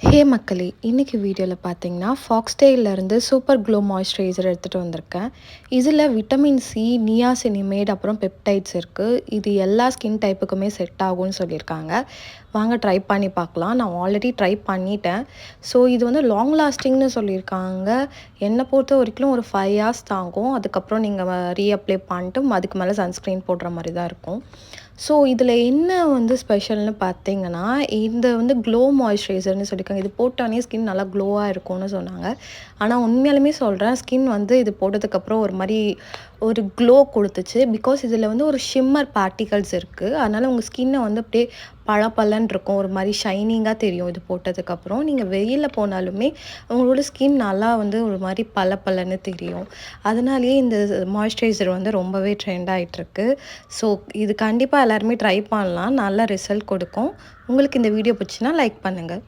ஹே மக்களே! இன்னைக்கு வீடியோல பார்த்தீங்கன்னா, ஃபாக்ஸ்டெயில்லேருந்து சூப்பர் க்ளோ மாய்ஸ்சரைசர் எடுத்துட்டு வந்திருக்கேன். இதில விட்டமின் சி, நியாசினிமேட் அப்புறம் பெப்டைட்ஸ் இருக்கு. இது எல்லா ஸ்கின் டைப்புக்குமே செட் ஆகும்னு சொல்லியிருக்காங்க. வாங்க ட்ரை பண்ணி பார்க்கலாம். நான் ஆல்ரெடி ட்ரை பண்ணிட்டேன். ஸோ இது வந்து லாங் லாஸ்டிங்னு சொல்லியிருக்காங்க. என்னை பொறுத்த வரைக்கும் ஒரு 5 ஹார்ஸ் தாங்கும். அதுக்கப்புறம் நீங்கள் ரீஅப்ளை பண்ணிட்டு அதுக்கு மேலே சன்ஸ்க்ரீன் போடுற மாதிரி தான் இருக்கும். ஸோ இதில என்ன வந்து ஸ்பெஷல்னு பார்த்தீங்கன்னா, இந்த வந்து க்ளோ மாய்ஸ்சரைசர்னு சொல்லியிருக்காங்க. இது போட்டோனே ஸ்கின் நல்லா க்ளோவாக இருக்கும்னு சொன்னாங்க. ஆனால் உண்மையாலுமே சொல்கிறேன், ஸ்கின் வந்து இது போட்டதுக்கப்புறம் ஒரு மாதிரி ஒரு க்ளோ கொடுத்துச்சு. பிகாஸ் இதில் வந்து ஒரு ஷிம்மர் பார்ட்டிகல்ஸ் இருக்குது. அதனால் உங்கள் ஸ்கின்னை வந்து அப்படியே பளபளன்னு இருக்கும். ஒரு மாதிரி ஷைனிங்காக தெரியும் இது போட்டதுக்கப்புறம். நீங்கள் வெயிலில் போனாலுமே உங்களோட ஸ்கின் நல்லா வந்து ஒரு மாதிரி பளபளன்னு தெரியும். அதனாலேயே இந்த மாய்ஸ்சரைசர் வந்து ரொம்பவே ட்ரெண்ட் ஆகிட்டுருக்கு. ஸோ இது கண்டிப்பாக எல்லாருமே ட்ரை பண்ணலாம். நல்ல ரிசல்ட் கொடுக்கும். உங்களுக்கு இந்த வீடியோ பிடிச்சுன்னா லைக் பண்ணுங்கள்.